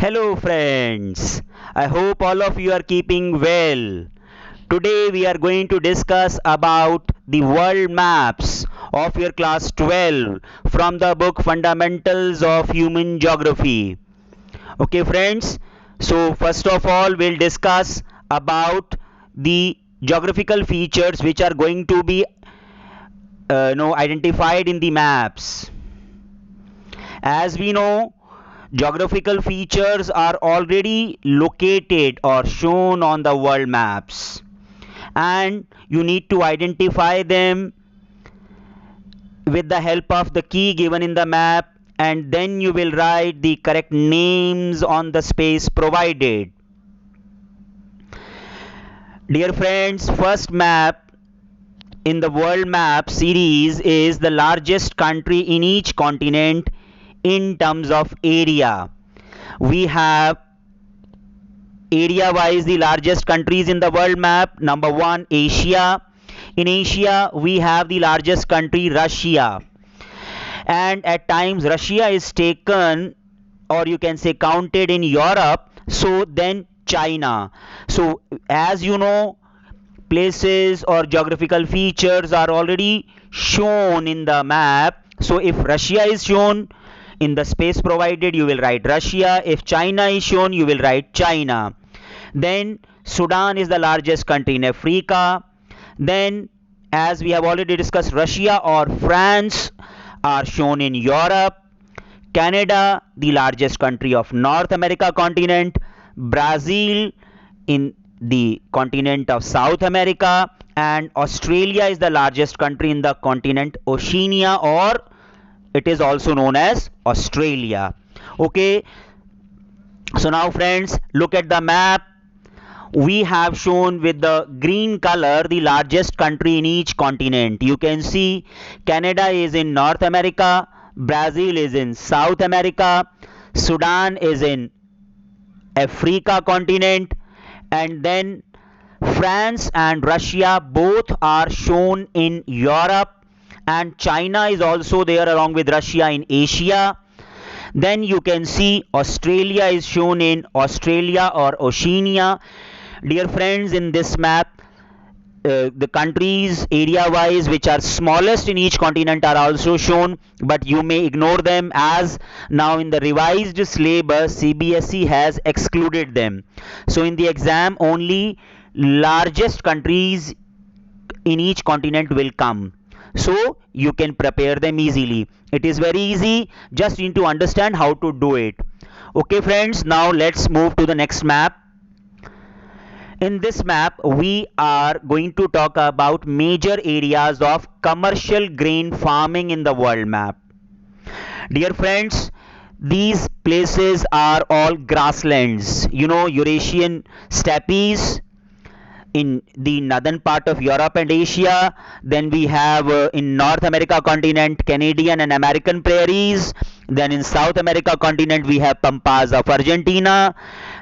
Hello friends, I hope all of you are keeping well. Today we are going to discuss about the world maps of your class 12 from the book Fundamentals of Human Geography. Okay friends, so first of all we'll discuss about the geographical features which are going to be identified in the maps. As we know, geographical features are already located or shown on the world maps, and you need to identify them with the help of the key given in the map, and then you will write the correct names on the space provided. Dear friends, first map in the world map series is the largest country in each continent in terms of area. We have area wise the largest countries in the world map. Number 1, Asia. In Asia we have the largest country, Russia, and at times Russia is taken, or you can say counted, in Europe, so then China. So as you know, places or geographical features are already shown in the map. So if Russia is shown in the space provided, you will write Russia. If China is shown, you will write China. Then Sudan is the largest country in Africa. Then, as we have already discussed, Russia or France are shown in Europe. Canada, the largest country of North America continent. Brazil in the continent of South America. And Australia is the largest country in the continent Oceania, or it is also known as Australia. Okay, so now friends, look at the map. We have shown with the green color the largest country in each continent. You can see Canada is in North America, Brazil is in South America, Sudan is in Africa continent, and then France and Russia both are shown in Europe, and China is also there along with Russia in Asia. Then you can see Australia is shown in Australia or Oceania. Dear friends, in this map, the countries area wise which are smallest in each continent are also shown, but you may ignore them, as now in the revised syllabus CBSE has excluded them. So in the exam only largest countries in each continent will come, so you can prepare them easily. It is very easy, just need to understand how to do it. Okay friends, now let's move to the next map. In this map we are going to talk about major areas of commercial grain farming in the world map. Dear friends, these places are all grasslands. You know, Eurasian steppes in the northern part of Europe and Asia. Then we have in North America continent Canadian and American prairies. Then in South America continent we have pampas of Argentina.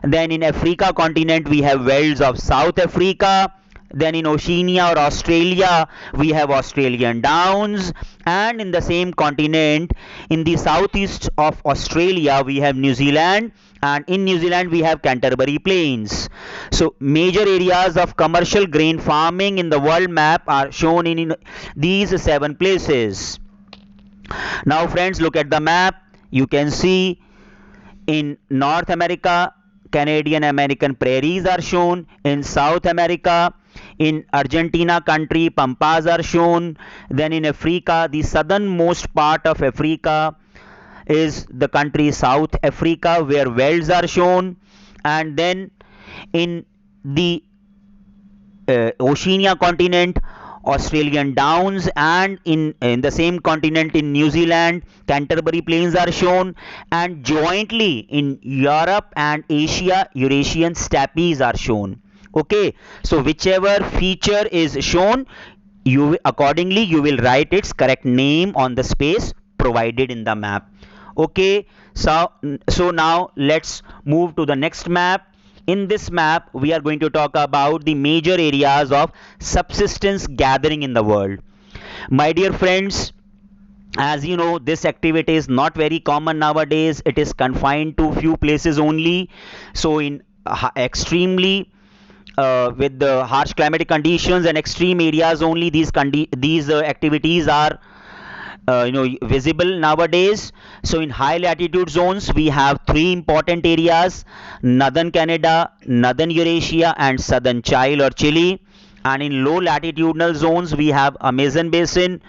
Then in Africa continent we have velds of South Africa. Then in Oceania or Australia we have Australian downs, and in the same continent in the southeast of Australia we have New Zealand, and in New Zealand we have Canterbury Plains. So major areas of commercial grain farming in the world map are shown in these 7 places. Now friends, look at the map. You can see in North America Canadian American prairies are shown. In South America, in Argentina country, pampas are shown. Then in Africa, the southernmost part of Africa is the country South Africa, where velds are shown. And then in the Oceania continent, Australian downs, and in the same continent in New Zealand Canterbury Plains are shown, and jointly in Europe and Asia Eurasian steppes are shown. Okay, so whichever feature is shown, you accordingly you will write its correct name on the space provided in the map. Okay, so now let's move to the next map. In this map we are going to talk about the major areas of subsistence gathering in the world. My dear friends, As you know, this activity is not very common nowadays. It is confined to few places only. So in extremely with the harsh climatic conditions and extreme areas only, these activities are visible nowadays. So in high latitude zones we have three important areas: northern Canada, northern Eurasia, and southern Chile. And in low latitudinal zones we have Amazon basin,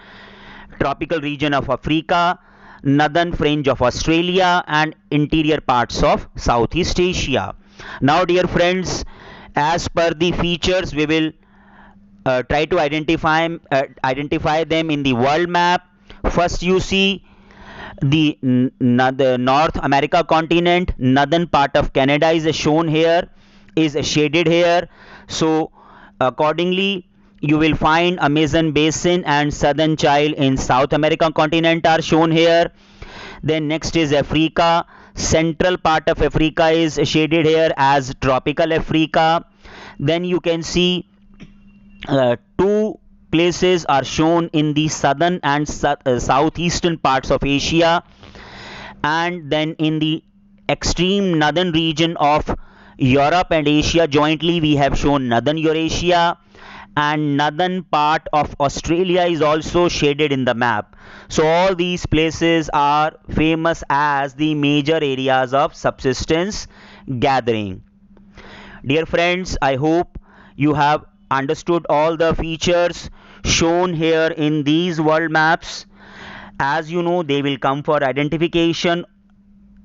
tropical region of Africa, northern fringe of Australia, and interior parts of Southeast Asia. Now dear friends, as per the features, we will try to identify them in the world map. First you see the North America continent. Northern part of Canada is shown here, is shaded here. So accordingly you will find Amazon basin and southern Chile in South American continent are shown here. Then next is Africa. Central part of Africa is shaded here as tropical Africa. Then you can see two places are shown in the southern and southeastern parts of Asia. And then in the extreme northern region of Europe and Asia jointly we have shown northern Eurasia, and northern part of Australia is also shaded in the map. So all these places are famous as the major areas of subsistence gathering. Dear friends, I hope you have understood all the features shown here in these world maps. As you know, they will come for identification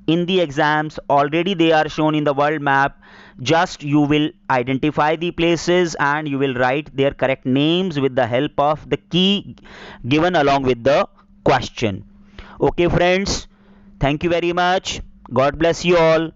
in the exams. Already they are shown in the world map. Just you will identify the places and you will write their correct names with the help of the key given along with the question. Okay friends, thank you very much. God bless you all.